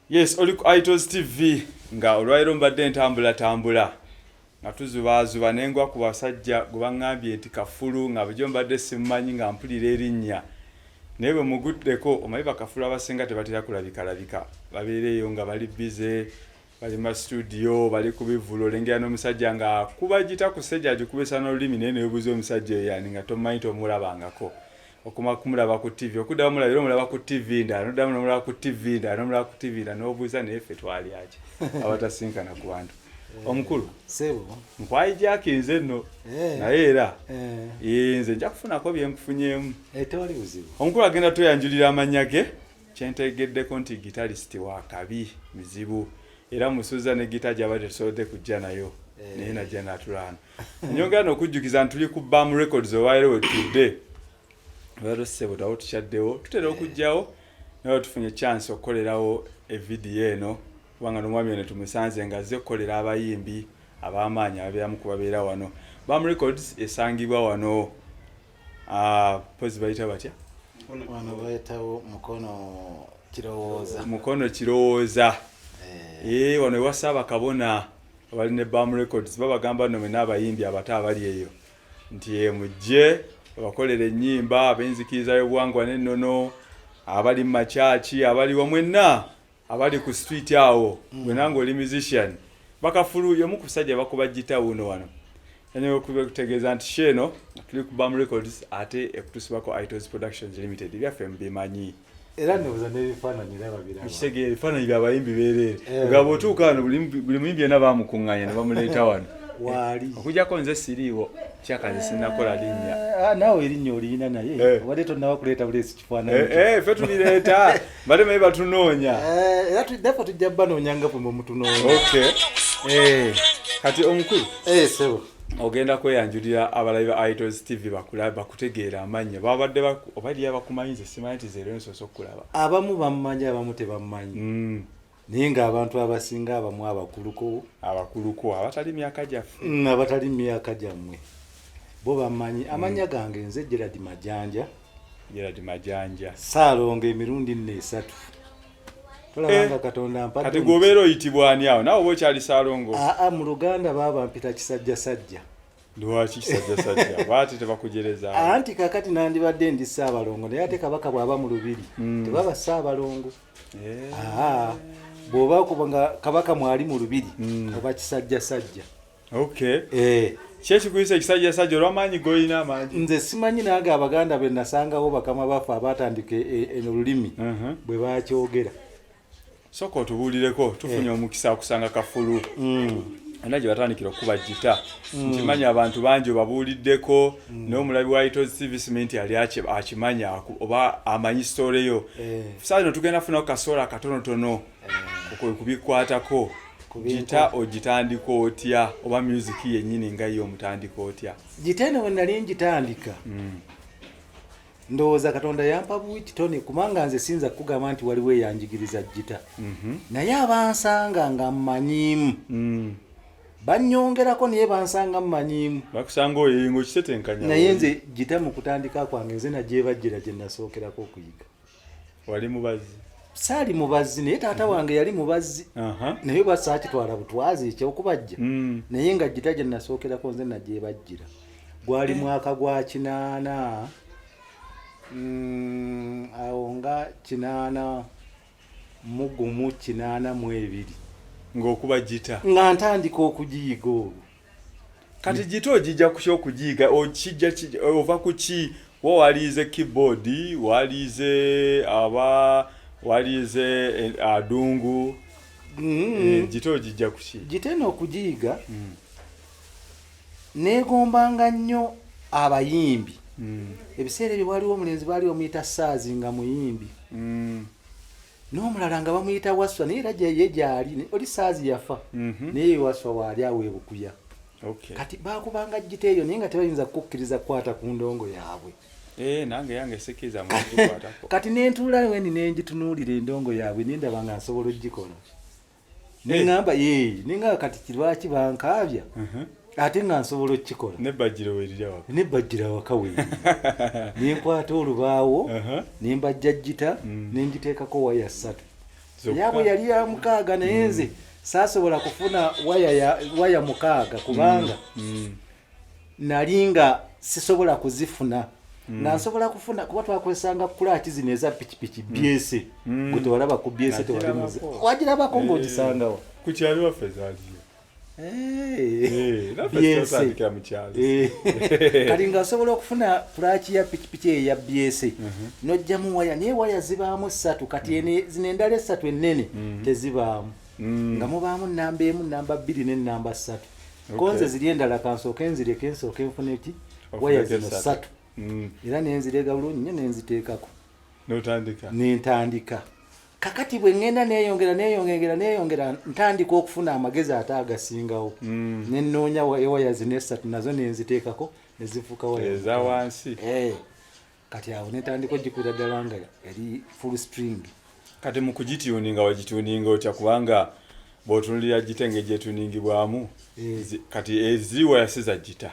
Yes, oli ku iTunes TV nga olwairo mbadde ntambula nga tuzubazuba nengwa ku basajja gwe baŋŋambye nti kafulu nga bujjo mbadde simmanyi nga mpulira erinnya naye bwe muguddeko omanyi bakafulu abasinga tebatera kulabika babeereeyo nga bali bize bali mu studio bali ku bivulo olengera n'omusajja nga kuba gita ku sejja agikubisa n'olulimi naye neebuuza omusajja oyo yani nga tomanyi tomulabangako okuma kumulaba ku TV okuddamu mulabira omulaba ku TV ndala n'oddamu n'omulaba ku TV ndala n'omulaba ku TV ndala n'obuuza naye ffe twali aki abatasinkana ku bantu omukulu sebo nkwayi gyakinze nno naye era nze nja kufunako bye nkufunyeemu tewali buzibu omukulu agenda tweyanjulira amannya ge kyentegeddeko nti guitarist wa kabi mizibu era musuza ne gita gyaba tetusobodde kujja nayo naye najja n'atulaana nyongera n'okujjukiza nti tuli ku Bam Records owaire wetudde lwero ssebo tawo tukyaddewo tutera okujjawo naye tufunye chance okukolerawo evidiyo eno kubanga n'omwami ono tumusanze nga azze okukolera abayimbi ab'amaanyi ababeeramu kubabeera wano. Bam Records esangibwa wano pozi bayita batya wano bayitawo mukono kirowooza wano ewa Ssaabakabona abali ne Bam Records babagamba nno mwena abayimbi abato abali eyo nti mujje bakolera ennyimba ab'enzikiriza y'obuwangwa n'ennono abali mu makyaki abali wamwenna abali ku street awo mwena ng'oli musician bakafulu y'omu ku basajja bakuba gita Wuuno wano yanyo kutegeeza nti sheno tuli ku Bam Records ate ekutusibako iTunes Productions Limited byaffe mbimanyi era ndoza n'ebifaananyi biraba ekitegeera ebifaananyi by'abayimbi beereere nga bw'otuuka wano buli muyimbi yenna bamukuŋŋaanya ne bamuleeta wano wali okujjako nze siriiwo kyakaze sinnakola linnya naawe erinnya oliyina naye obadde tonnaba kuleeta buleesi kifaananyi ffe tulireeta badde maye batunoonya era tuddepo tujja banoonyanga bwe mutunoonya kati omukulu sebo ogenda kweyanjulira abalabi ba iTunes TV bakutegeera amannya babadde obalya bakumanyi nze simanyi nti zeero nsoose okukulaba abamu bammanyi abamu tebammanyi naye ng'abantu abasinga abamu abakuluko abatali myaka gyaffe abatali myaka gyammwe bo bamanyi amannya gange nze Gerald Majanja Saalonga emirundi 4-3 tolabanga Katonda mpadde kati gwobeera oyitibwa ani awo nawe oba okyali Saalongo mu Luganda baba mpita kisajjasajja lwaki kisajjasajja baati tebakujereza anti kakati nandibadde ndi Ssaabalongo naye ate Kabaka bw'aba mu lubiri tebaba Ssaabalongo bw'oba kubanga Kabaka mwali mu lubiri oba kisajjasajja kyekikuyisa ekisajjasajja olw'amaanyi g'olina amangi nze simanyi nange Abaganda be nasangawo bakama baffe abatandika eno lulimi bwe bakyogera sooka otubuulireko tufunye omukisa okusanga kafulu era gye batandikira okuba gita nkimanyi abantu bangi obabuuliddeko n'omulabi wa iTunes TV simanyi nti yali akimanya oba amanyi sitole yo saa zino tugenda funako kasoola katonotono okubikwatako gita ogitandika otya oba music yennyini nga yo omutandika otya gita eno we nali ngitandika ndowooza Katonda yampa buwititone kubanga nze sinza kugamba nti waliwo eyanjigiriza gita naye abansanga nga mmanyiimu bannyongerako naye bansanga mmanyiimu bakusanga oyingo kitetenkanya naye nze gita mu kutandika kwange nze nagyebajjira gye nasookerako okuyiga wali mubazi saali mubazzi naye taata wange yali mubazzi naye basaakitwala butwazi ekyokubajja naye nga gita gye nasookerako nze nagyebajjira gwali mwaka gwa 8 awo nga 8 mugumu 82 ng'okuba gita nga ntandika okugiyiga olwo kati gita ogijja ku ky'okugiyiga okijja ova ku ki wa waliize keyboard waliize adungu gita ogijja ku ki gita eno okugiyiga neegombanga nnyo abayimbi ebiseera ebyo waliwo omulenzi baali omuyita Saazi nga muyimbi n'omulala nga bamuyita Waswa naye era ye gyali oli Saazi yafa naye Waswa waali awo ebukuya kati baakubanga gita eyo naye nga tebayinza kukkiriza kukwata ku ndongo yaabwe nange yange sikiriza mukwatako kati nentuula wendi nengitunuulira endongo yaabwe nendaba nga nsobola ogikola neŋŋamba neŋŋamba kati kirwaki bankaabya ate nga nsobola okukikola nebbajjira waka weeri nenkwata olubaawo nembajja gita nengiteekako waya 3 yabwe yali ya mukaaga naye nze saasobola kufuna waya mukaaga kubanga nali nga sisobola kuzifuna nga nsobola kufuna kuba twakozesanga kulaaki zino eza pikipiki byese gwe tewalaba ku byese tewalimuze wagirabako ng'ogisangawo ku kyalo waffe zaaliyo kati nga osobola okufuna pulaaki ya pikipiki eya byese n'ojjamu waya naye waya zibaamu 3 kati zino endala 3 ennene tezibaamu nga mubaamu namba 1 namba 2 ne namba 3 konze ziri endala kansooke enzireke nsooke nfune ki waya zino 3 era nenzirega bulungi nnyo nenziteekako nentandika kakati bwe ngenda neyongera ntandika okufuna amagezi ate agasingawo nenoonya waya zino 3 nazo nenziteekako nezifuuka waya wansi kati awo netandika ogikuira ddala nga yali full string. Kati mu kugituninga wagituninga otya kubanga bw'otunulira gita ng'egyetuningibwamu kati eziriwa yasiza gita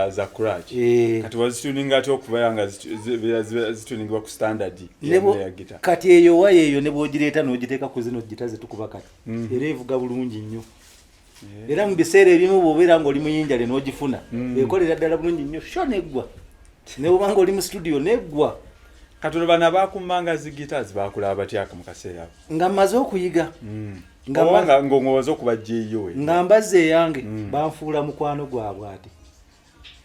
za clutch kati wazituninga ate okubeera nga zituningibwa ku standard ya gita kati eyo waya eyo ne bw'ogireeta n'ogiteeka ku zino gita zetukuba kati era evuga bulungi nnyo era mu biseera ebimu bw'obeera ng'oli muyinjale n'ogifuna ekolera ddala bulungi nnyo sho neggwa ne bw'oba ng'oli mu studio neggwa. Katono bana bakumanga zigita zibakulaba batyaka mu kaseera nga mmaze okuyiga nga ng'owaza okubajjeeyo nga mbaze yange banfuula mukwano gwabwe ate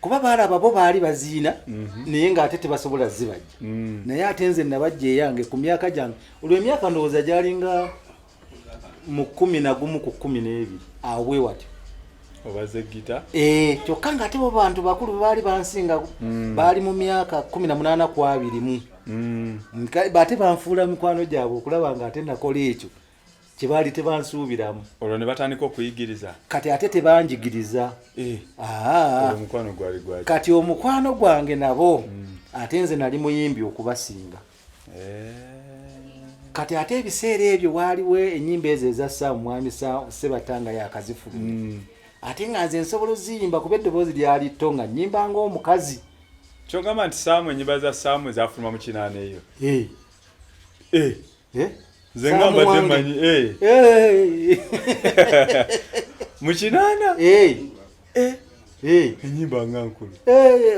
kuba balaba bo baali baziina naye ng'ate tebasobola zibajja naye ate nze nabajja eyange ku myaka gyange olwo emyaka ndowooza gyalinga mu 11 ku 12 awe watyo obaze gita kyokka ng'ate bo bantu bakulu baali bansinga baali mu myaka 18 ku 21 bate banfuula mikwano gyabwe okulaba ng'ate nakola ekyo kye baali tebansuubiramu olwo ne batandika okuyigiriza kati ate tebanjigiriza omukwano gwali gwaki kati omukwano gwange nabo ate nze nali muyimbi okubasinga kati ate ebiseera ebyo waaliwo ennyimba ezo eza mwami Sebatta nga yakazifulumya ate nga nze nsobola oziyimba kuba eddoboozi lyali tto nga nnyimba ng'omukazi kyogamba nti Saamu ennyimba za Saamu ezafuluma mu kinaana eyo nze nga mbadde mmanyi mu kinaana ennyimba nga nkulu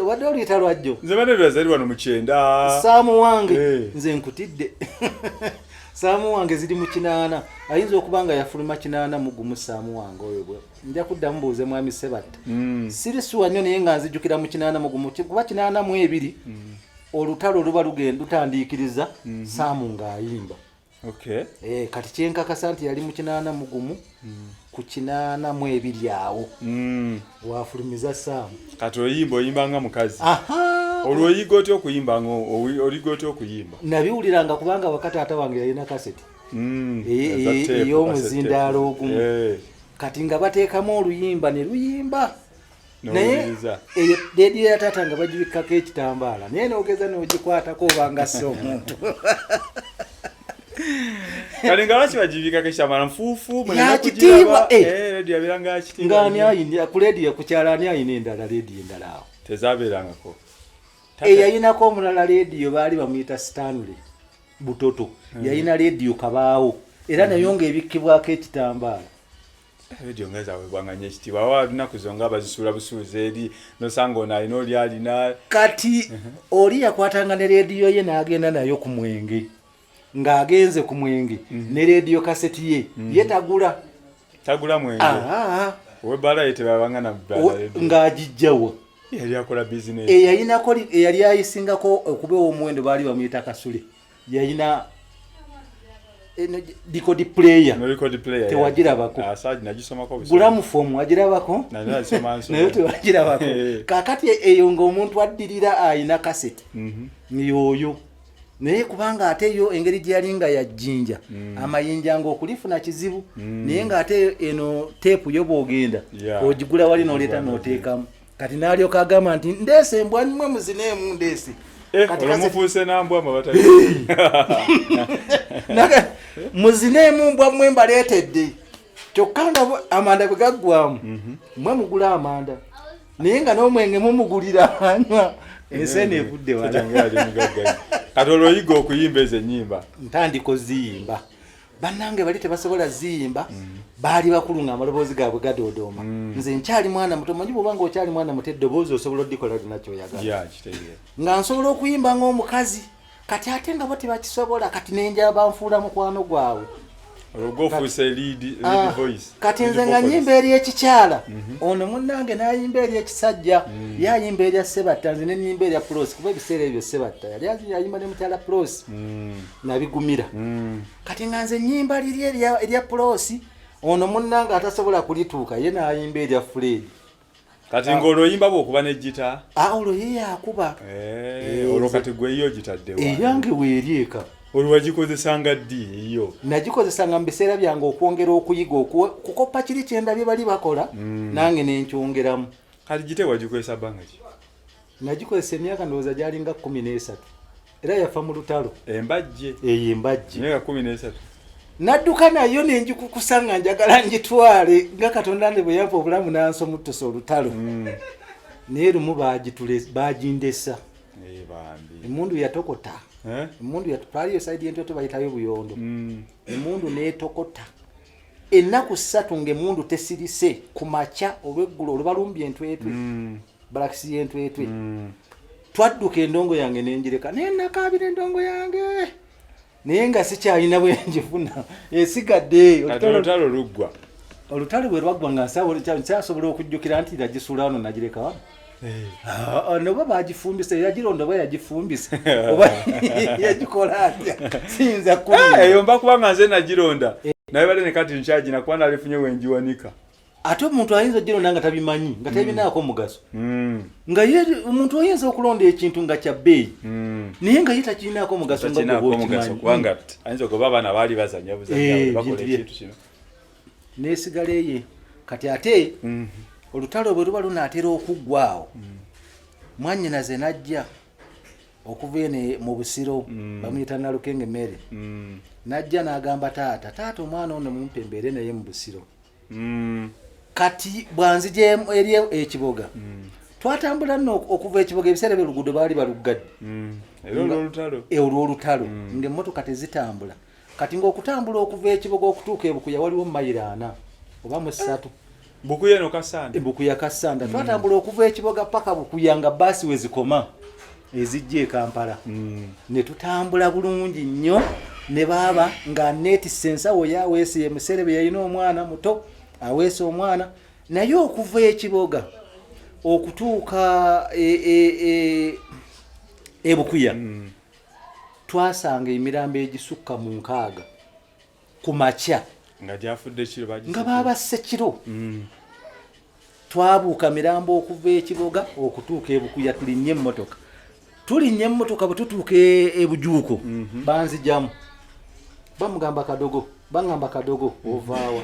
wadde oluyita lwajjo nze badde lwazali wano mu 9 Saamu wange nze nkutidde Saamu wange ziri mu kinaana ayinza okuba nga yafuluma kinaana mu gumu Saamu wange oyo bwe nja kudda mubuuze mwami Sebatta siri suwa nnyo naye nga nzijjukira mu kinaana mu gumu kuba kinaana mu 2 olutalo luba lugenda lutandiikiriza Saamu ng'ayimba kati kyenkakasa nti yali mu kinaana mu gumu ku kinaana mu 2 awo wafulumiza Saamu kati oyimba nga mukazi olwoyiga otya okuyimba oliga otya okuyimba nabiwuliranga kubanga wakataata wange yalina kaseti ey'omuzindaalo ogumu kati nga bateekamu oluyimba ne luyimba naye leediyo ya taata nga bagibikkako ekitambaala naye noogeza n'ogikwatako obanga si omuntu kale nga lwaki bagibikako ekitambaala nfuufu yakitiibwa leediyo yabeeranga yakitiibwa ng'ani ayina ku leediyo ku kyalo ani ayina endala leediyo endala awo tezaabeerangako eyayinako omulala leediyo baali bamuyita Stanley Butoto yayina leediyo kabaawo era nayo ng'ebikkibwako ekitambaala leediyo nga zaweebwanga nnyo ekitiibwa awo lunaku zo nga bazisuula busuuzi eri nosanga ono alina oli alina kati oli yakwatanga ne leediyo ye n'agenda nayo ku mwenge ng'agenze ku mwenge ne leediyo kaseti ye tagula mwenge ow'ebbaala ye tebabanga na ng'agijjawa yali akola business eyayinako eyali ayisingako okubeera omuwendo baali bamuyita Kasule yayina record player tewagirabako gulamufomu wagirabako naye tewagirabako kakati eyo ng'omuntu addirira ayina kaseti yoyo naye kubanga ate yo engeri gyali nga yajjinja amayinja ng'okulifuna kizibu naye ng'ate eno teepu yo bw'ogenda ogigula wali n'oleeta n'oteekamu kati n'alyoka agamba nti ndeese embwa mmwe muzineemu ndeese mufuuse nambwa mabata muzineemu mbwa mmwe mbaleetedde kyokka nga amanda bwe gaggwamu mmwe mugula amanda naye nga n'omwenge mumugulira anywa ensene evudde wala kati olwoyiga okuyimba ezo ennyimba ntandiko ziyimba bannange bali tebasobola ziyimba baali bakulu ng'amaloboozi gaabwe gadodooma nze nkyali mwana muto manyi bw'obanga okyali mwana muto eddoboozi osobola oddikola lina kyoyagala nga nsobola okuyimba ng'omukazi kati ate nga bo tebakisobola kati nenja banfuula mukwano gwabwe kati nze nga nyimba eri ekikyala ono munnange n'ayimba eri ekisajja yayimba erya Sebatta nze nenyimba erya Prosi kuba ebiseera ebyo Sebatta yali yayimba ne mukyala Prosi nabigumira kati nga nze nyimba liri erya Prosi ono munnange atasobola kulituuka ye n'ayimba erya Fred kati ng'olwo oyimba bw'okuba ne gita olwo ye yakuba olwo kati gwe yo gitaddewa eyange weeri eka olwo wagikozesanga ddi yo nagikozesanga mu biseera byange okwongera okuyiga kukopa kiri kyendabye bali bakola nange nenkyongeramu kati gite wagikozesa bbanga ki nagikozesa emyaka ndowooza gyalinga 13 era yafa mu lutalo embajje eyo embajje emyaka 13 nadduka nayo nenjikukusa nga njagala ngitwale nga Katonda nde bwe yampa obulamu nansomuttusa olutalo naye lumu bagindesa emundu yatokota emundu yatupaliyo saidi yentoto bayitayo buyondo emundu netokota ennaku 3 ng'emundu tesirise ku makya olw'eggulu olubalumbye entwetwe balakisi y'entwetwe twadduka endongo yange nenjireka naye nakaabira endongo yange naye nga sikyalina bwe njifuna esigadde olutalo luggwa olutalo bwe lwaggwa nga nsasobola okujjukira nti nagisula wano nagireka wano noba bagifumbisa yagironda oba yagifumbisa oba yagikola atya siyinza eyo mba kubanga nze nagironda naye bale ne kati nkyagina kuba nalifunye wenjiwanika ate omuntu ayinza ogironda nga tabimanyi nga tabinaako mugaso nga ye omuntu oyinza okulonda ekintu nga kya bbeeyi naye nga ye takirinaako mugaso kubanga ayinza okuba abaana baali bazanya buzanya bakola ekintu kino nesigala eye kati ate olutalo bwe luba lunaatera okuggwaawo mwannyinaze najja okuva ene mu busiro bamuyita Nalukenge Mary najja n'agamba taata omwana ono mumpe mbeere naye mu busiro kati bwanzije eri ekiboga twatambula nno okuva ekiboga ebiseera by'oluguudo baali baluggadde olw'olutalo ng'emmotoka tezitambula kati ng'okutambula okuva ekiboga okutuuka ebukuya waliwo mayiro 4 oba 3 bukuya no kasanda bukuya kasanda twatambula okuva ekiboga paka bukuya nga basi wezikoma ezijje Kampala ne tutambula bulungi nnyo ne baba nga neti sensa oya wese emuserebe yayina omwana muto awese omwana naye okuva ekiboga okutuuka ebukuya twasanga emirambo egisukka mu 6 ku makya nga gyafudde kiro baji nga baba sekiro twabuuka mirambo okuva ekiboga okutuuka ebukuya tulinnya emmotoka bwe tutuuka ebujuuko banzijamu bamugamba kadogo ovaawa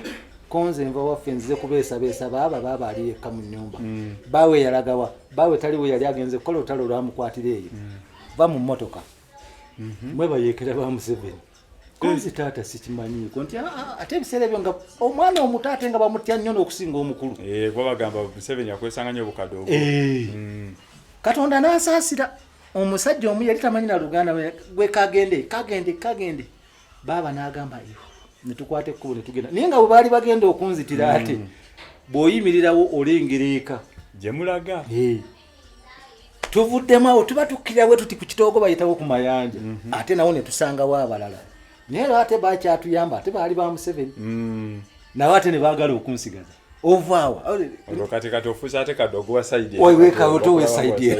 konze nva waffe nzize kubeesabeesa baaba ali yekka mu nnyumba baawe yalagawa baawe taliwe yali agenze kukola olutalo lwamukwatira eyo va mu mmotoka mwebayeekera ba Museveni konzi taata sikimanyiiko nti ate ebiseera ebyo nga omwana omuto ate nga bamutya nnyo n'okusinga omukulu kuba bagamba Museveni akwesanga nnyo bukadogo Katonda n'asaasira omusajja omu yali tamanyi na Luganda gwe kagende baaba n'agamba netukwata ekkubo ne tugenda naye nga bwe baali bagenda okunzitira ate bw'oyimirirawo olengera eka gye mulaga tuvuddemu awo tuba tukkirira bwe tuti ku kitoogo bayitawo ku mayanja ate nawo ne tusangawo abalala naye ate bakyatuyamba ate baali ba Museveni nawe ate ne baagala okunsigaza ovaawa kati ofuusa ate kadogo wa saidi wekaotowe saidi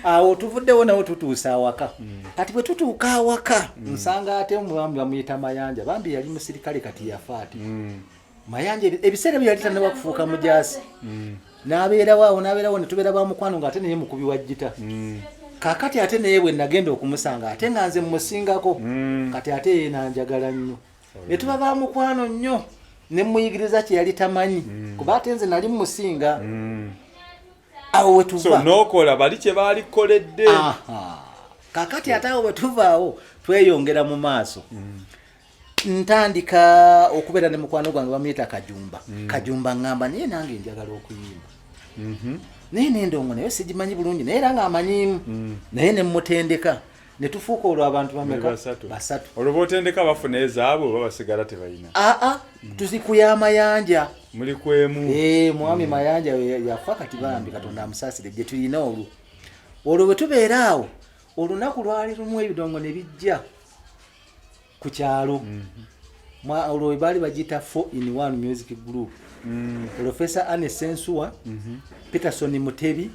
awo tuvuddewo nawo tutuusa awaka kati bwe tutuuka awaka nsanga ate omwami bamuyita Mayanja bambi yali musirikale kati yafaati Mayanja ebiseera bye yali tannaba kufuuka mujaasi n'abeerawo ne tubeera ba mukwano ng'ate naye mukubi wa gita kakati ate naye bwe nagenda okumusanga ate nga nze mmusingako kati ate ye nanjagala nnyo ne tuba ba mukwano nnyo ne muyigiriza kye yali tamanyi kuba ate nze nali musinga awo we tuva so nokola bali kye balikoledde kakati ate awo we tuvaawo tweyongera mu maaso ntandika okubeera ne mukwano gwange bamuyita Kajumba ngamba naye nange njagala okuyimba nene ndongo naye sigimanyi bulungi naye era nga amanyimu naye ne mmutendeka ne tufuuka olwo abantu bameka basatu olwo bootendeka bafuna ezaabo babasigala tebalina tuzikuya amayanja muli kwemu mwami mayanja yafa kati bambi Katonda amusaasire gye tulina olwo bwe tubeera awo olunaku lwali lumu ebidongo ne bijja ku kyalo olwo baali bagiyita 4-in-1 music group Professor Anne Sensuwa Peterson Mutebi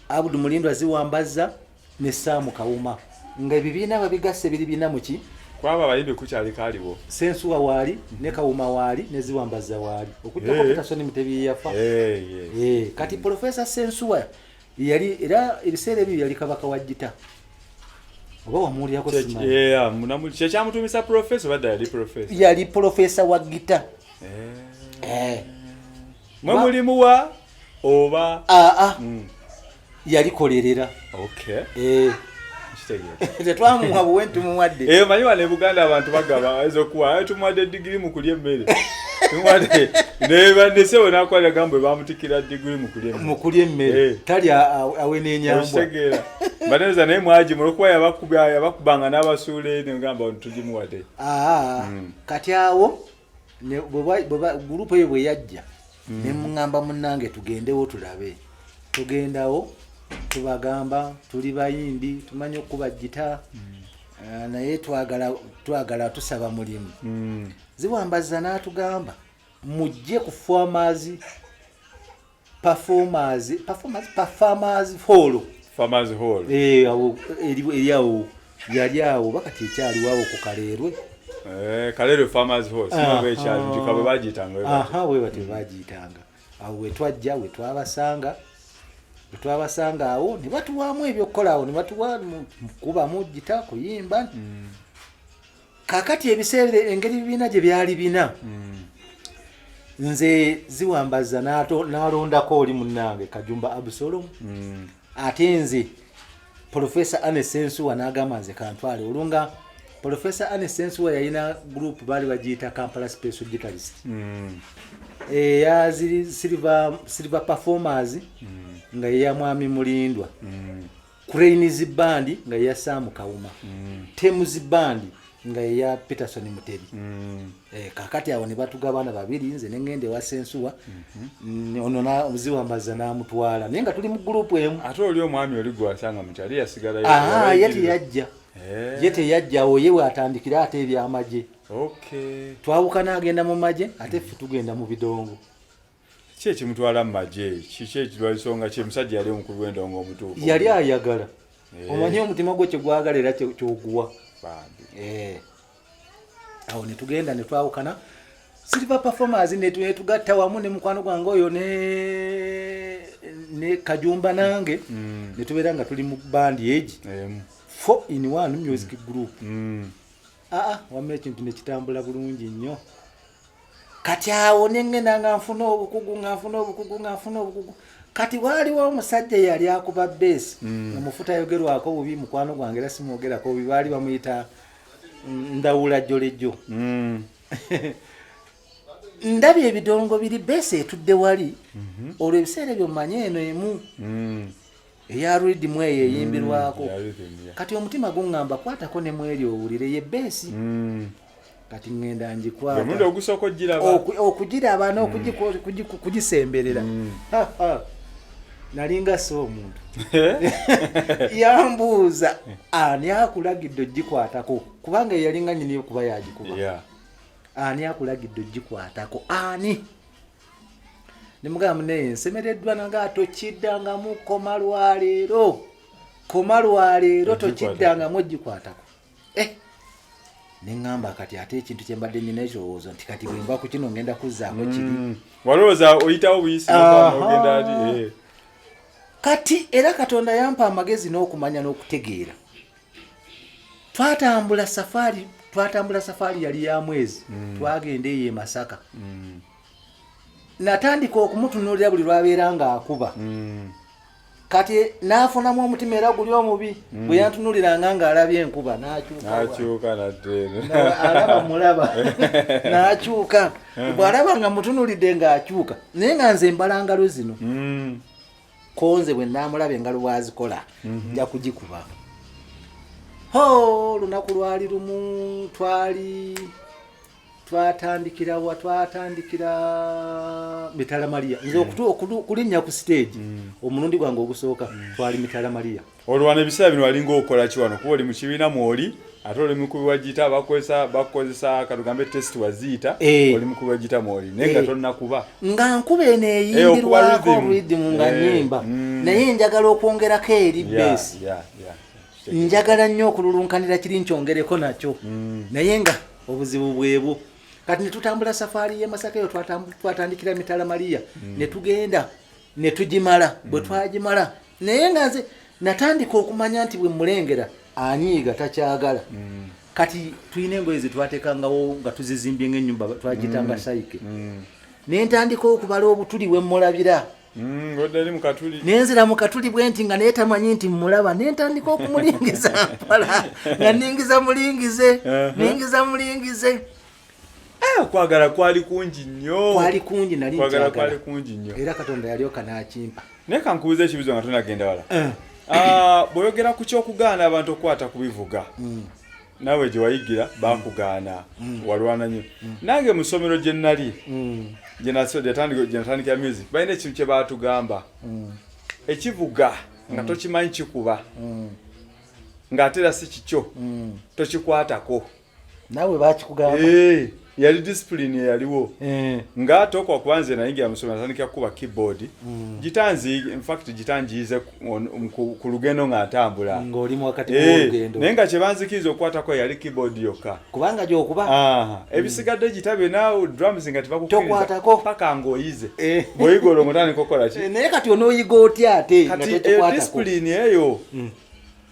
Abudu Mulindwa Ziwambaza ne Samu Kawuma nga ebibiina babigase biri bina muki kwaba bayimbe kukyali kaliwo Sensuwa wali ne Kawuma wali ne Ziwambaza wali okujjako Peterson Mutebi yafa kati Professor Sensuwa yali era ebiseera ebyo yali kabaka wa gita oba wamuulirako simanyi munamuli kyamutumisa professor badda yali professor wa gita mwe mulimu wa oba yali kolerera tetwamuwa buwe ntumuwadde manyi wane Buganda abantu bagaba ayinza okuwa tumuwadde digiri mu kulya emmere tumuwadde nebandese bonakwalira gambwe bamutikira digiri mu kulya emmere tali awe n'enyambwa baneza naye mwaji mulikuba yabakubanga n'abasuule negamba tugimuwadde kati awo gurupu eyo bwe yajja ne mungamba munnange tugendewo tulabe tugendawo tubagamba tuli bayimbi tumanyi okuba gita naye twagala tusaba mulimu Ziwambaza n'atugamba mujje ku Farmers Hall awo eriyawo yali awo bakati ekyali waawo ku Kaleerwe Kaleerwe Farmers Hall simabe ekyali ndikabe bagiyitanga we bati bagiyitanga awo wetwajja wetwabasanga awo ne batuwaamu ebyokukola awo ne batuwa kubamu gita kuyimba kakati ebiseera engeri bibiina gye byali bina nze Ziwambaza n'alondako oli munnange Kajumba Absalom ate nze Professor Anne Sensuwa n'agamba nze kantwale olunga Professor Anne Sensuwa yalina group baali bagiyita Kampala Special Guitarist ya silver performers nga ya mwami Mulindwa Cranes band nga ya Samu Kawuma Thames band nga ya Peterson Mutebi kakati awo ne batugabana babiri nze nengende wa Sensuwa ono na Ziwambaza n'amutwala nenga tuli mu group emu ate oli omwami oli gwasanga mukyali yasigala yete yajja oyewe atandikira ate ebyamaje twawukana agenda mu maje ate ffe tugenda mu bidongo ki ekimutwala mu maje kiki ekirwalisonga kyemusajja yali omukulu w'endongo omutuufu yali ayagala omanyi omutima gwo kyegwagala era kyoguwa awo ne tugenda ne twawukana silver performers ne tugatta wamu ne mukwano gwange oyo ne Kajumba nange ne tubeera nga tuli mu bandi egi 4-in-1 music group wamma ekintu ne kitambula bulungi nnyo kati awo nengenda nga nfuna obukugu kati waaliwo omusajja yali akuba bass omufuta ayogerwako bubi mukwano gwange era simwogerako bubi baali bamuyita Ndawula Jolejo ndabye ebidongo biri bass etudde wali olwo ebiseera byomanye eno emu eya rhythm eyo eyimbirwako kati omutima gungamba kwatako ne mweri owulire ye bass kati ngenda njikwata okugiraba n'okugisemberera nalinga so omuntu yambuuza ani akulagidde ogikwatako kubanga yalinga nyini okuba yagikuba ani akulagidde ogikwatako ani nemugamba naye nsemereddwa nanga atokiddangamu koma lwaleero tokiddangamu ogikwatako neŋŋamba kati ate ekintu kye mbadde nnina ekirowoozo nti kati bwe mba ku kino ngenda kuzzaako kiri walowooza oyitawo buyisi ogenda ati kati era Katonda yampa amagezi n'okumanya n'okutegeera twatambula safari yali ya mwezi twagenda eyo e Masaka natandika okumutunuulira buli lwabeera ng'akuba kati naafunamu omutima era guli omubi bwe yantunuuliranga ng'alabye enkuba n'akyuka alaba mulaba n'akyuka bw'alaba nga mutunuulidde ng'akyuka naye nga nze mbalangalo zino konze bwe namulabe engalo bwazikola nja kugikuba. Ho lunaku lwali lumu twatandikira Mitala Maria nze okulinnya ku stage omulundi gwange ogusooka twali Mitala Maria. Olwana ebiseera bino walinga okola ki wano kuba oli mu kibiina mwoli ate oli mukubi wa gita bakozesa katugambe test waziyita oli mukubi wa gita mwoli naye nga tonnakuba nga nkuba eno eyingirwako rhythm nga nnyimba naye njagala okwongerako eri bass njagala nnyo okululunkanira kiri nkyongereko nakyo naye nga obuzibu bwebwo kati ne tutambula safari y'e Masaka eyo twatandikira Mitala Maria ne tugenda ne tugimala bwe twagimala naye nga nze natandika okumanya nti bwe mulengera anyiiga takyagala kati tulina engoye ze twateekangawo nga tuzizimbye ng'ennyumba twagitanga saike ne ntandika okubala obutuli bwe mulabira nenzira mu katuli bwe nti nga naye tamanyi nti mmulaba ne ntandika okumulingiza mpala nga ningiza mulingize kwagala kwali kungi nnyo nali kwagala kungi nnyo era Katonda yalyoka n'akimpa naye kankubuuza ekibuzo nga tonagenda wala bw'oyogera ku kyokugaana abantu okukwata ku bivuga naawe gye wayigira bakugaana walwana nnyo nange mu ssomero gye nnali gye natandikira music balina ekintu kye baatugamba ekivuga nga tokimanyi kikuba ng'ate era si kikyo tokikwatako naawe baakikugamba yali discipline yaliwo nga tokwa kubanze nayigira musomero natandikira kuba keyboard gitanziize ku lugendo ng'atambula ng'oli mu wakati w'olugendo naye nga kye banzikiriza okukwatako yali keyboard yokka kubanga gy'okuba ebisigadde gitabe naawe drums nga tokwatako paka ng'oyize bw'oyiga olwo ng'otandika okukola ki naye kati onooyiga otya ate nga tokikwatako discipline eyo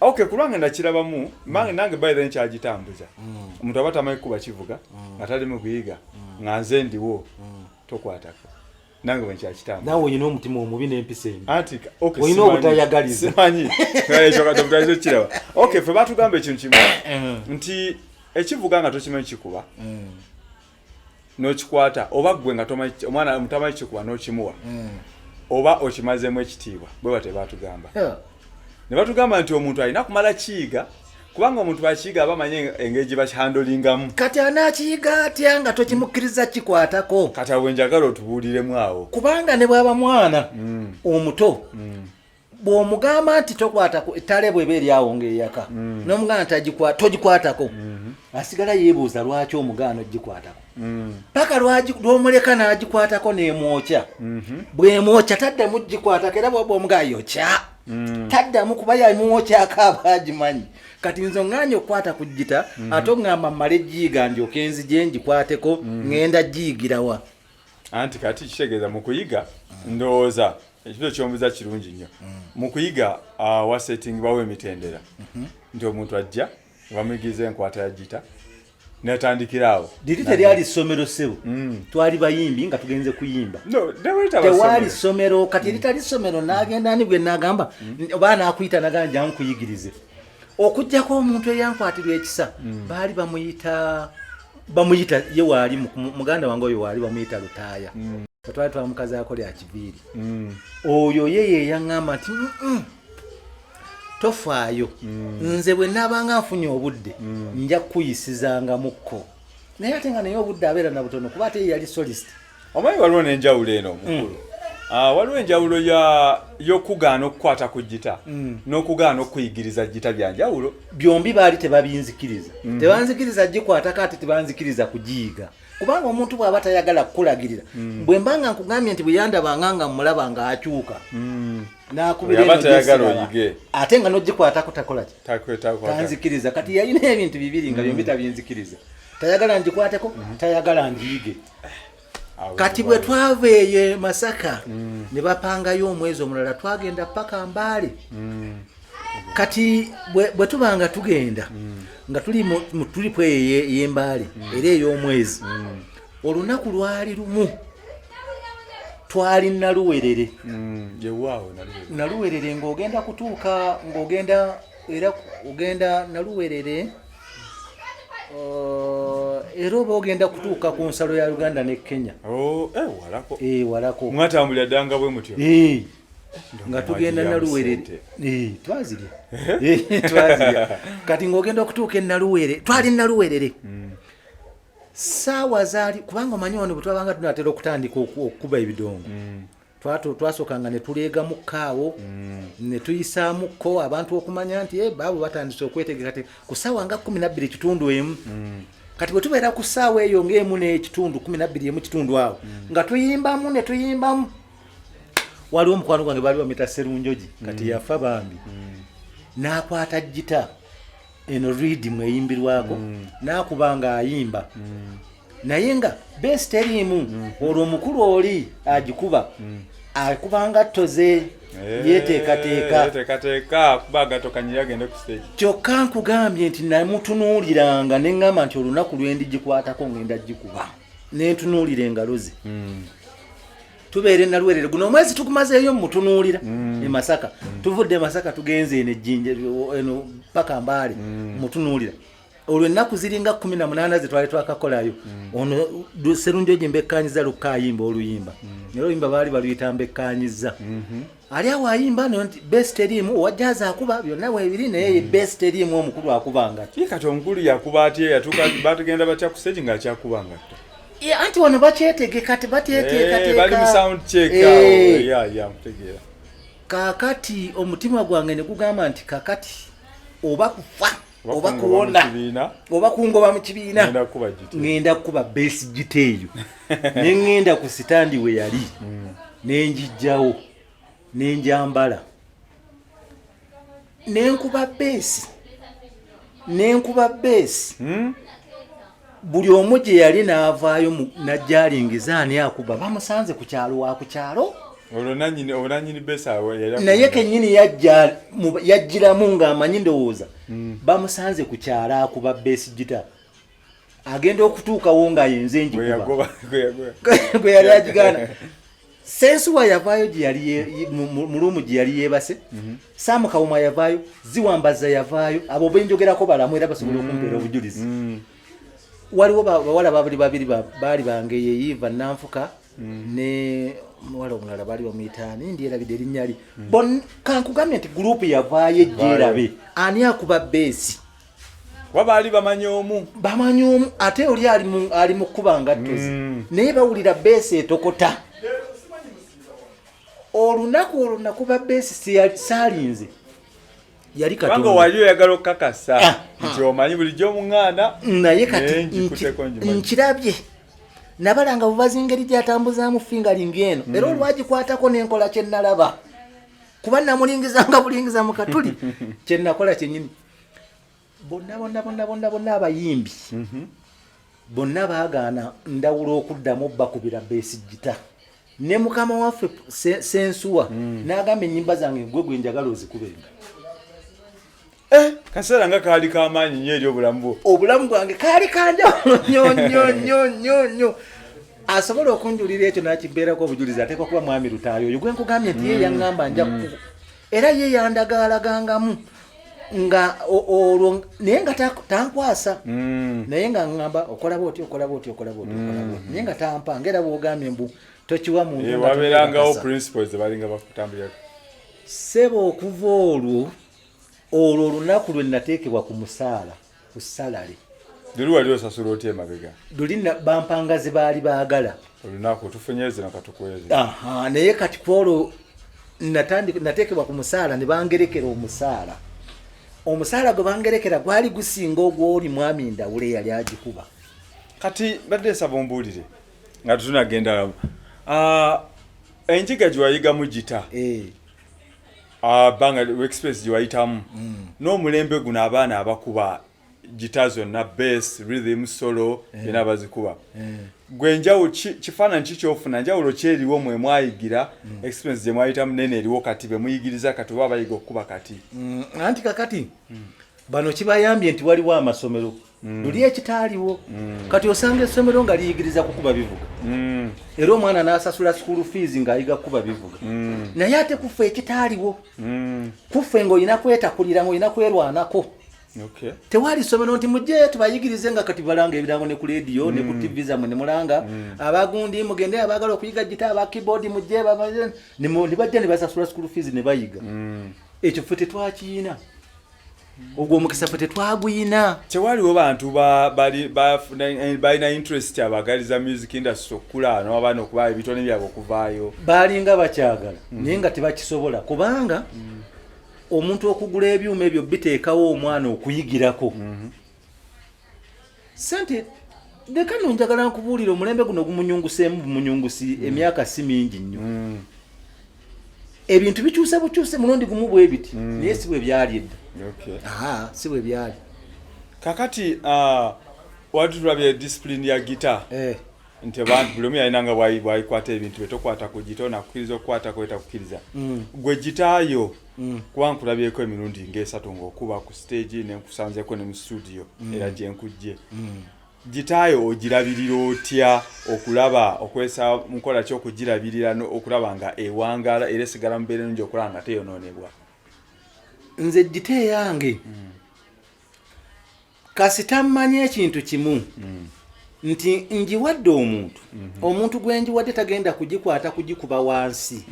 okay kulwange ndakirabamu nange by then kyagitambuza omuntu aba tamanyi kuba kivuga nga tali mu kuyiga nga nze ndiwo tokwatako nange bwe nkyakitambuza nawe olina omutima omubi n'empisa embi anti olina obutayagaliza simanyi ekyo katobutayizo kiraba okay fe batugamba ekintu kimu nti ekivuga nga tokimanyi kikuba n'okikwata oba ggwe nga omwana mutamanyi kikuba n'okimuwa oba okimazeemu ekitiibwa bwe bate batugamba ne batugamba nti omuntu alina kumala kiyiga kubanga omuntu bakiyiga aba amanye engeri gye bakihandolingamu kati anaakiyiga atya nga tokimukkiriza kikwatako kati abwe njagala otubuuliremu awo kubanga ne bwaba mwana omuto bw'omugamba nti tokwatako ettale bweba eri awo ng'eyaka n'omuganda togikwatako asigala yeebuuza lwaki omugaana ogikwatako paka lw'omuleka n'agikwatako n'emwokya bw'emwokya taddamu gikwatako era bw'oba omugaana yokya taddamu kuba yamwokyako aba agimanyi kati nze oŋŋaanya okukwata ku gita ate oŋŋamba mmale giyiga ndyoke nzije ngikwateko ŋŋenda giyigirawa anti kati kitegeeza mu kuyiga ndowooza ekibuzo ky'ombuuza kirungi nnyo mu kuyiga wasetingibwawo emitendera nti omuntu ajja bamuyigiriza enkwata ya gita natandikira awo liri teryali ssomero ssebo twali bayimbi nga tugenze kuyimba tewaali ssomero kati eritali ssomero n'agenda ni bwe n'agamba oba n'akuyita n'aganja nkuyigirize okujjako omuntu eyankwatirwa ekisa baali bamuyita ye waali muganda wange oyo waali bamuyita Lutaaya twali twamukazaako lya kiviiri oyo ye yeyaŋŋamba nti tofaayo nze bwe naabanga nfunye obudde nja kukuyisizangamukko naye ate nga naye obudde abeera na butono kuba ate yali solist omanyi waliwo n'enjawulo eno mukulu waliwo enjawulo y'okugaana okukwata ku gita n'okugaana okuyigiriza gita bya njawulo byombi baali tebabinzikiriza tebanzikiriza gikwatako ate tebanzikiriza kugiyiga kubanga omuntu bw'aba tayagala kukulagirira bwe mbanga nkugambye nti bwe yandabanga nga mmulaba ng'akyuka ate nga nogikwatako takola ki tanzikiriza kati yalina ebintu bibiri nga byombi tabyenzikiriza tayagala ngikwateko tayagala ngiyige kati bwe twava eyo Masaka ne bapangayo omwezi omulala twagenda paka Mbaale kati bwe tubanga tugenda nga tuli mu tulipo ey'Embaale era ey'omwezi olunaku lwali lumu twali Naluwerere Naluwerere ng'ogenda kutuuka ng'ogenda era ogenda Naluwerere era oba ogenda kutuuka ku nsalo ya Uganda ne Kenya walako walako mwatambulira ddanga bwe mutyo nga tugenda naluwerere twazirya twazirya kati ng'ogenda okutuuka enaluwerere twali naluwerere saawa zaali kubanga omanyi wano bwe twabanga tunatera okutandika okukuba ebidongo twasookanga ne tuleega mu kkaawo ne tuyisaamuko abantu okumanya nti baabo batandise okwetegeka ku ssaawa nga 12:1 kati bwe tubeera ku ssaawa eyo ng'emu n'ekitundu 12:1 awo nga tuyimbamu ne tuyimbamu waliwo omukwano gwange baali bamuyita Serunjoji kati yafa bambi n'akwata gita eno rhythm eyimbirwako n'akubanga ayimba naye nga besi teriimu olwo omukulu oli agikuba akubanga toze yeteekateeka kubaga tokanyira agende ku stage kyokka nkugambye nti namutunuuliranga ne ŋŋamba nti olunaku lwendigikwatako ngenda gikuba nentunuulira engalo ze tubeere naluwerere guno omwezi tugumazeeyo mutunuulira e Masaka tuvudde e Masaka tugenze eno ejjinja eno paka Mbaale mutunuulira olwo ennaku ziringa 18 ze twali twakakolayo ono Serunjoji mbekkanyiza lukayimba oluyimba era oluyimba baali baluyita mbekkanyiza ali awo ayimba nti best erimu wajjaza akuba byonna weebiri naye best erimu omukulu akubanga kati omukulu yakuba atye yatuka batugenda batya ku stage nga akyakubanga anti wano bakyetegeka tebateeteekateeka bali mu sound check mutegeera kakati omutima gwange ne gugamba nti kakati oba kufa oba kuwona oba kungoba mu kibiina ngenda kuba bass giteeyo ne ngenda ku sitandi we yali nenjijjawo nenjambala nenkuba bass buli omu gye yali n'avaayo najjalingiza ani akuba bamusanze ku kyalo wa ku kyalo olunanyini besa naye kennyini yajjiramu ng'amanyi ndowooza bamusanze ku kyalo akuba besi gita agenda okutuukawo nga yenze njikuba gwe yali agigaana Sensuwa yavaayo gye yali mu luumu gye yali yeebase Sam Kawuma yavaayo Ziwambaza yavaayo abo benjogerako balamu era basobola okumpeera obujulizi waliwo bawala babiri baali bange yeyiva nanfuka ne mwala omulala baali bamuyitaani ndi erabidde erinnya li kankugambye nti gurupu yavaayo ejjeerabe ani akuba beesi wabaali bamanyi omu ate oli ali mu kkuba ngattozi naye bawulira beesi etokota olunaku olwo nakuba beesi saalinze yali Katonda banga wali oyagala okukakasa nti omanyi bulijjo omuŋŋaana naye kati nkirabye nabalanga bubazi engeri gy'atambuzaamu fingaling eno era olwagikwatako n'enkola kye nalaba kuba namulingizanga bulingiza mu katuli kye nakola kyennyini bonna abayimbi bonna baagaana ndawulo okuddamu bakubira beesi gita ne mukama waffe Sensuwa n'agamba ennyimba zange gwe njagala ozikubenga kaseera nga kaali kamaanyi nnyo eri obulamu bwange kaali kanjawulo nnyo asobola okunjulira ekyo n'akibeerako obujulizi ateekwa kuba mwami Lutaayo oyo gwe nkugambye nti ye yaŋŋamba nja era ye yandagaalagangamu nga olwo naye nga tankwasa naye nga ŋŋamba okola bwoti naye nga tampa ngera bw'ogambye mbu tokiwa muntu wabeerangawo principles balinga bakutambulirako sebo okuva olwo olunaku lwe nateekebwa ku musaala ku salale duli wali osasula otya emabega duli bampanga ze baali baagala olunaku tufunyeze nakatukweze naye kati kwolwo nateekebwa ku musaala ne bangerekera omusaala gwe bangerekera gwali gusinga ogwoli mwami Ndawule yali agikuba kati badde nsaba ombuulire nga tutunagenda enjiga gye wayigamu gita banga express gye wayitamu n'omulembe guno abaana abakuba gita zonna bass rhythm solo byonna bazikuba gwe njawulo kifaananyi kikyofuna njawulo kyeriwo mwe mwayigira experience gye mwayitamu nene eriwo kati be muyigiriza kati oba bayiga okukuba kati anti kakati bano kibayambye nti waliwo amasomero luli ekitaaliwo kati osanga essomero nga liyigiriza kukuba bivuga era omwana n'asasula school fees ng'ayiga kukuba bivuga naye ate kuffe ekitaaliwo kuffe ng'olina kwetakulira ng'olina kwerwanako Okay. Tewali somero nti mujje tubayigirize nga kati balanga ebirango ne ku radio ne ku TV zamwe ne mulanga abagundi mugende abagala okuyiga gita aba keyboard mujje babaje ne bajja ne basasula school fees ne bayiga. Ekyo ffe tetwakiina. Ogwo mukisa ffe tetwaguyina. Tewaliwo bantu balina interest abagaliza music industry okula n'abaana okuba ebitone byabwe okuvaayo. Balinga bakyagala naye nga tebakisobola kubanga omuntu okugula ebyuma ebyo biteekawo omwana okuyigirako. Sente deka nonjagala nkubuulira omulembe guno gumunyunguseemu bumunyungusi emyaka si mingi nnyo. Ebintu bikyuse bukyuse mulundi gumu bwe biti naye si bwe byali edda. Si bwe byali. Kakati watu tulabye discipline ya guitar. Nti abantu buli omu yalina nga bwayikwata ebintu bye tokwata ku gita onakkiriza okukwata kweta kukkiriza. Gwe gitaayo kuba nkulabyeko emirundi ng'esatu ng'okuba ku stage nenkusanzeko ne mu studio era gye nkujje. Gitaayo ogirabirira otya okulaba okwesa mukola ki okugirabirira okulaba nga ewangala era esigala mu mbeera ennungi okulaba nga teyonoonebwa? Nze gita yange kasita mmanye ekintu kimu nti njiwadde omuntu gwe njiwadde tagenda kugikwata kugikuba wansi.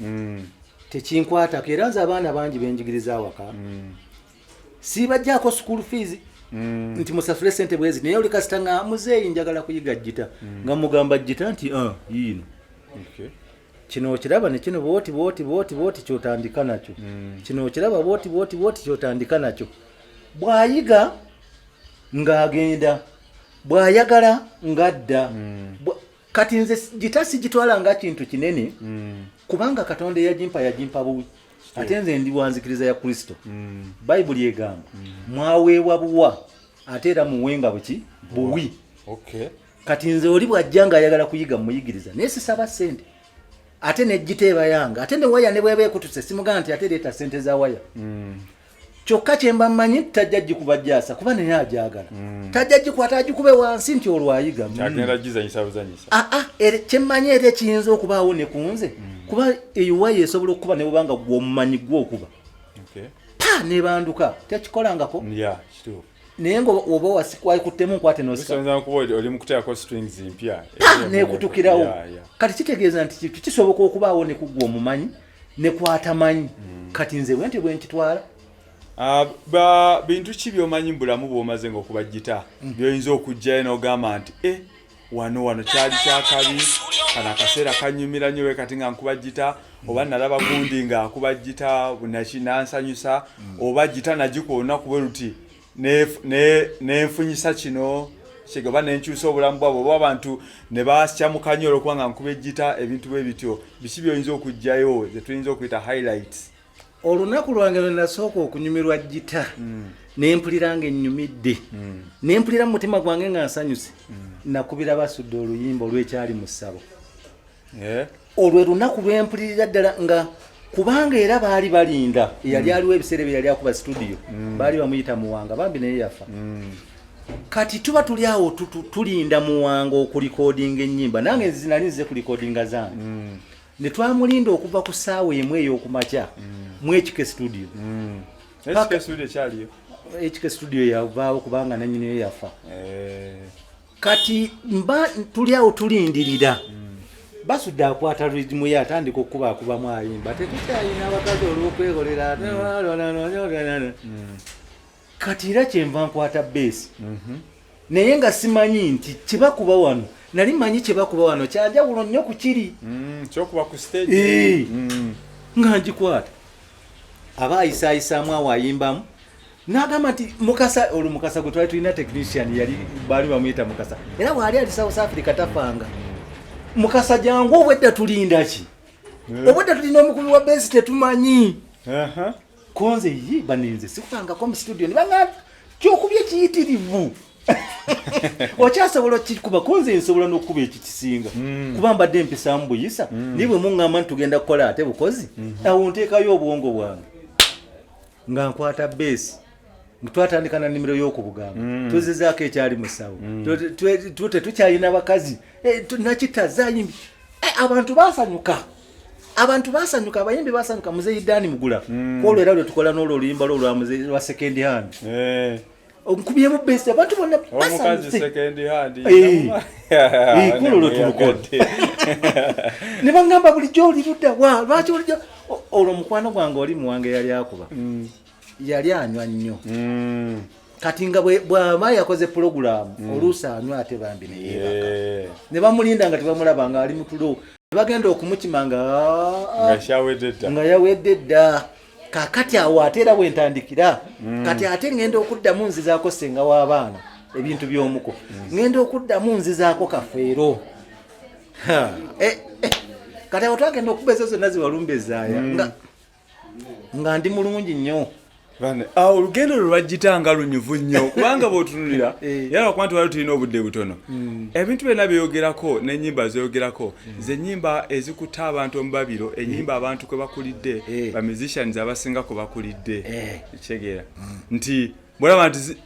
Tekinkwata era nze abaana bangi benjigiriza awaka sibajjaako school fees nti musasule sente bwezi naye oli kasita nga muzeeyi njagala kuyiga gita nga mugamba gita nti yiino kino okiraba ne kino booti kyotandika nakyo kino okiraba booti kyotandika nakyo. Bw'ayiga ng'agenda bw'ayagala ngadda. Kati nze gita sigitwala nga kintu kinene kubanga Katonda yagimpa buwi ate nze ndi wanzikiriza ya Kristo. Bayibuli egamba mwaweebwa buwa ate era muwenga buwi. Kati nze oli bw'ajja ng'ayagala kuyiga muyigiriza naye sisaba ssente ate ne gita eba yange ate ne waya ne bweba ekutuse simugamba nti ate leeta ssente za waya. Kyokka kye mba mmanyi tajja gikuba jjaasa kuba naye agyagala. Tajja gikwata agikube wansi nti olwayiga. Agenda gizanyisa buzanyisa. Kye mmanyi era ekiyinza okubaawo ne ku nze kuba eyo esobola okuba ne bubanga gw'omumanyi gw'okuba. Nebanduka tekikolangako. Kituufu. Naye nga oba waikuttemu nkwate n'osika. Osobozza kuba oli mu kuteekako strings mpya. Neekutukirawo. Kati kitegeeza nti kisoboka okubaawo ne ku gw'omumanyi ne kwatamanyi. Kati nze bwe nkitwala. Bintu ki by'omanyi mu bulamu bw'omaze ng'okuba gita by'oyinza okujjayo n'ogamba nti wano kyali kyakabi kana akaseera kanyumira nnyo kati nga nkuba gita oba nalaba gundi ng'akuba gita nansanyusa oba gita nagikuba olunaku bwe luti nenfunyisa kino kigaba nenkyusa obulamu bwabwe oba abantu ne basya mu kanyolo kuba nga nkuba gita ebintu bwe bityo biki by'oyinza okujjayo ze tuyinza okuyita highlights? Olunaku lwange lwe nasooka okunyumirwa gita nempulira nga ennyumidde nempulira mu mutima gwange nga nsanyuse nakubira Basudde oluyimba olw'ekyali mu ssabo. Olwo lunaku lwempulirira ddala nga kubanga era baali balinda eyali aliwo ebiseera bye yali akuba studio baali bamuyita Muwanga bambi naye yafa. Kati tuba tuli awo tulinda Muwanga okulikodinga ennyimba nange zinali nzize kulikodinga zange. Ne twamulinda okuva ku ssaawa emu ey'okumakya mu HK studio. HK studio kyaliyo? HK studio yavaawo kubanga nannyini yafa. Kati mba tuli awo tulindirira. Basudde akwata rhythm ye atandika okukubakubamu ayimba tetukyalina abakazi olw'okwekolera. Kati era kyenva nkwata bass. Naye nga simanyi nti kibakuba wano nali manyi kibakuba wano kyanjawulo nnyo ku kiri. Kyokuba ku stage. Nga ngikwata aba ayisaayisamu awo ayimbamu n'agamba nti Mukasa gwe twali tulina technician yali baali bamuyita Mukasa era bwali ali South Africa tafanga. Mukasa jangu obwedda tulinda ki? Obwedda tulina omukubi wa bass tetumanyi. Konze baninze sikufangako mu studio ne bangamba kyokubye kiyitirivu. Okyasobola okikuba konze nsobola n'okuba ekikisinga kuba mbadde mpisaamu buyisa nibwe muŋŋamba nti tugenda kukola ate bukozi awo nteekayo obwongo bwange nga nkwata bass twatandika na nnimiro y'okubugamba tuzizaako ekyali mu ssawo tetukyalina bakazi nakitazayimbi abantu basanyuka abayimbi basanyuka muzeeyi Dani Mugula kwolwo era lwe tukola n'olwo oluyimba lwo lwa second hand. Omukubyemu best abantu bonna omukazi second hand kulolo tulukote ne bangamba bulijjo oli ludda wa lwaki bulijjo olwo mukwano gwange oli muwange yali akuba yali anywa nnyo kati nga bw'ama yakoze program oluusi anywa ate bambi ne yeebaka ne bamulinda nga tebamulaba nga ali mutulo ne bagenda okumukima nga yawedde dda kakati awo ate era bwentandikira kati ate ngenda okuddamu nzizaako senga w'abaana ebintu by'omuko ngenda okuddamu nzizaako Kafeero kati awo twagenda okuba ezo zonna ziwalumbezaaya nga ndi mulungi nnyo olugendo lwagitanga lunyuvu nnyo kubanga bw'otunulira era lwakuba nti wali tulina obudde butono ebintu byonna byogerako n'ennyimba zoyogerako ze nnyimba ezikutta abantu mu babiro ennyimba abantu kwe bakulidde ba musicians abasinga kwe bakulidde kitegeera nti bwolaba nti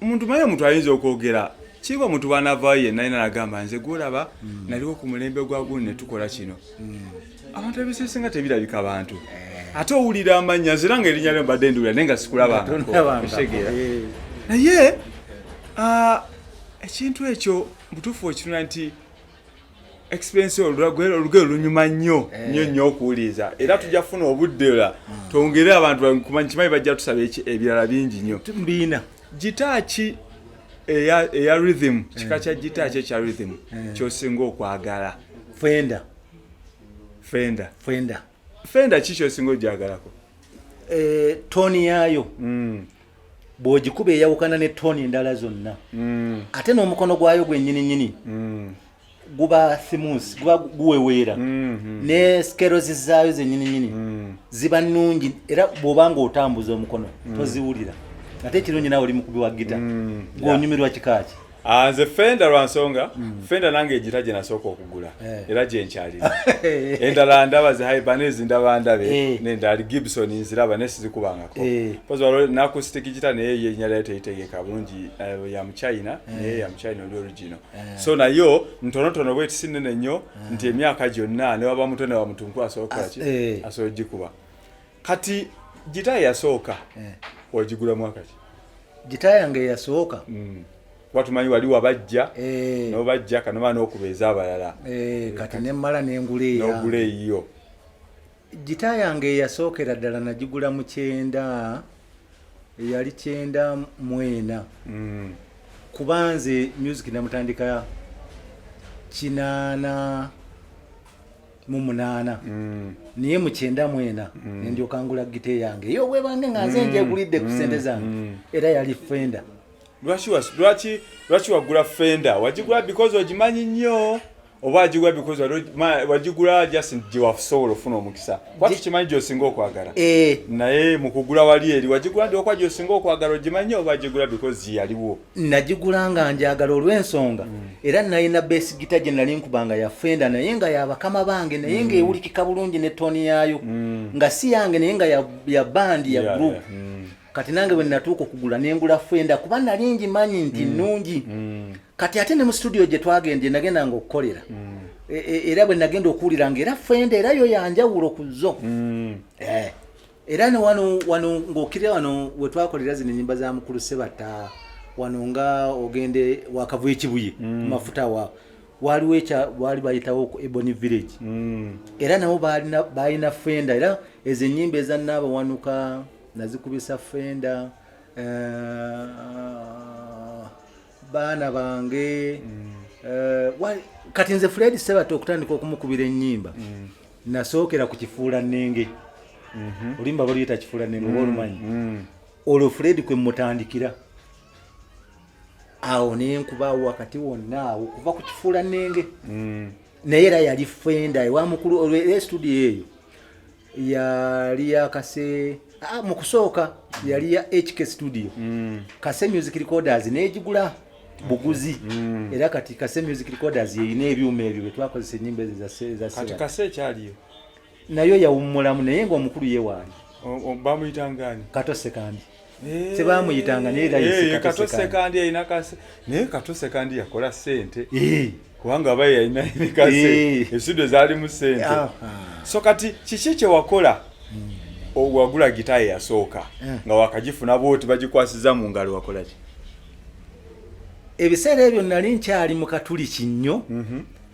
omuntu maye omuntu ayinza okwogera kiba omuntu bw'anavaayo yenna yina nagamba nze gwolaba naliwo ku mulembe gwa guno ne tukola kino abantu ebiseesinga tebirabika bantu ate owulira amannya zira nga erinnya lyo mbadde ndiwulira naye nga sikulabangakitegeera naye ekintu ekyo butuufu okinuna nti experience olugero lunyuma nnyo nnyo okuwuliriza era tujja kufuna obudde ola twongere abantu kimanyi bajja tusaba ebirala bingi nnyo mbiina gita ki eya rhythm kika kya gita ki ekya rhythm kyosinga okwagala Fenda ki kyosinga ogyagalako toni yaayo bw'ogikuba eyawukana ne toni endala zonna ate n'omukono gwayo gwennyini guba smooth guba guweweera ne skerozi zaayo zennyini ziba nnungi era bw'obanga otambuza omukono toziwulira ate ekirungi naawe oli mukubi wa gita gw'onyumirwa kikaaki nze Fenda lwansonga Fenda nange egita gye nasooka okugula era gye nkyalira endala ndaba zi Ibanez ndaba ndabe n'endala Gibson nziraba ne sizikubangako pozi waliwo n'acoustic gita naye yennyala teyitegeka bulungi ya Muchina naye ya Muchina oli original so nayo ntonotono bwe tisinene nnyo nti emyaka gyonna ne waba muto ne wa mutunku asooka ki asobola gikuba kati gita yasooka ogigula mwaka ki gita yange yasooka watumanyi wali wabajja n'obajja kanoma n'okubeeza abalala kati nemmala n'ogula eyo gita yange yasookera ddala nagigula mu 9 yali 9 kubanze music namutandika 8 niye mu 9 nendyoka ngula gita yange yo webange nga nze njegulidde ku sente zange era yali Fenda. Lwaki wagula Fenda? Wagigula because ogimanyi nnyo oba wagigula because wagigula just gye wasobola ofuna omukisa? Kwati kimanyi gy'osinga okwagala? Naye mu kugula wali eri wagigula ndi okwa gy'osinga okwagala ogimanyi oba wagigula because yaliwo? Nagigula nga njagala olw'ensonga era nalina bass guitar gye nali nkubanga ya Fenda naye nga yabakama bange naye nga ewulikika bulungi ne toni yaayo nga si yange naye nga ya band ya group. Kati nange bwe natuuka okugula nengula Fenda kuba nali ngimanyi nti nnungi kati ate ne mu studio gye twagendye nagenda nga okukolera era bwe nagenda okuwulira nga era Fenda era yo yanjawulo ku zo era ne wano ng'okirira wano we twakolera zino ennyimba za mukulu Sebatta wano nga ogende wakavu ekibuye mafuta wa wali bayitawo Ebony Village era nabo balina Fenda era ezo ennyimba ezannaaba wanuka nazikubisa Fenda baana bange kati nze Fred Sebatta okutandika okumukubira ennyimba nasookera ku kifuula nnenge olimba baluyita kifuula nnenge oba olumanyi olwo Fred kwe mutandikira awo nenkuba wakati wonna awo kuva ku kifuula nnenge naye era yali Fenda ewa mukulu studio eyo yali yakase mu kusooka yali ya HK studio Kase Music Recorders negigula buguzi era kati Kase Music Recorders yeyina ebyuma ebyo bwe twakozesa ennyimba za kati Kase kyaliyo nayo yawummulamu naye ng'omukulu ye waali bamuyitangani Katose kandi sebamuyitanga naye era Katose kandi yayina Kase naye Katose kandi yakola ssente kubanga abaye yayina Kase estudio zaali mu ssente so kati kiki kye wakola wagula gita yasooka nga wakagifuna booti bagikwasiza mu ngalo wakola ki ebiseera ebyo nali nkyali mu katuli kinnyo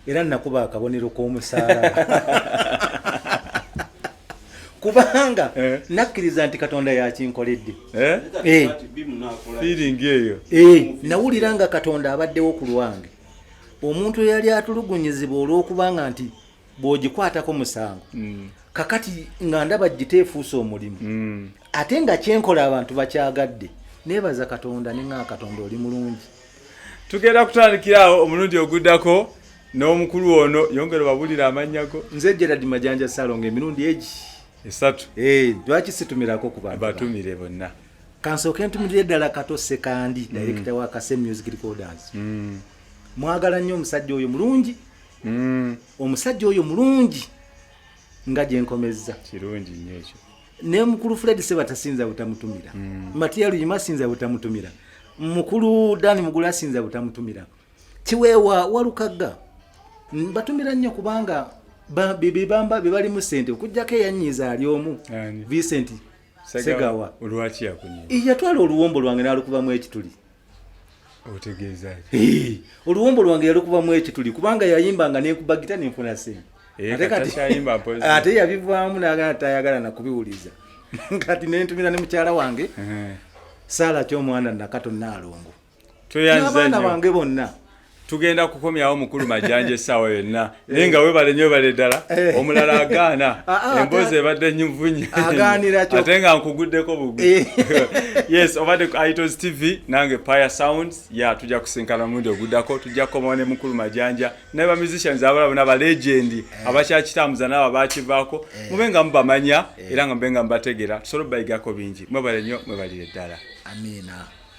era nakuba akabonero k'omusaala kubanga nakkiriza nti Katonda yakinkoledde feeling eyo nawulira nga Katonda abaddewo ku lwange. Omuntu yali atulugunyizibwa olw'okubanga nti bw'ogikwatako musango kakati nga ndaba giteefuusa omulimu ate nga kyenkola abantu bakyagadde. Neebaza Katonda nenga Katonda oli mulungi. Tugenda kutandikirawo omulundi oguddako n'omukulu ono yongera babulira amannya go. Nze Gerald Majanja Salonga emirundi egi esatu. Lwaki situmirako ku bantu batumire bonna. Kansooke ntumirire ddala Kato Sekandi director wa Kase Music Recorders. Mwagala nnyo omusajja oyo mulungi. Omusajja oyo mulungi nga gye nkomezza. Kirungi nnyo ekyo. Ne mukulu Fred Sebatta sinza butamutumira. Matiyalu Yima sinza butamutumira. Mukulu Dani Mugula sinza butamutumira. Kiweewa Walukagga batumira nnyo kubanga Bebe bamba bebali mu sente okujjako eyanyiza ali omu Vincent Segawa. Olwaki yakunyiza? Yatwala oluwombo lwange n'alukubamu ekituli. Otegeeza oluwombo lwange yalukubamu ekituli kubanga yayimbanga n'enkuba gita n'enfuna sente. Ate yabivaamu n'agala tayagala na kubiwuliza. Kati nentumira ne mukyala wange Sala ky'omwana Nakato Naalongo. N'abaana bange bonna. Tugenda kukomyawo mukulu Majanja essaawa yonna naye nga webale nnyo bale ddala omulala agaana emboozi ebadde nnyivunye ate nga nkuguddeko bugwi. Yes, obadde ku Itos TV nange Paya Sounds tujja kusinkana mulundi oguddako tujja kukomawo ne mukulu Majanja ne ba musicians abalala bonna ba legend abakyakitambuza n'abo abakivaako mube nga mubamanya era nga mube nga mubategeera tusobole bayigako bingi mwebale nnyo mwebalire ddala. Amina.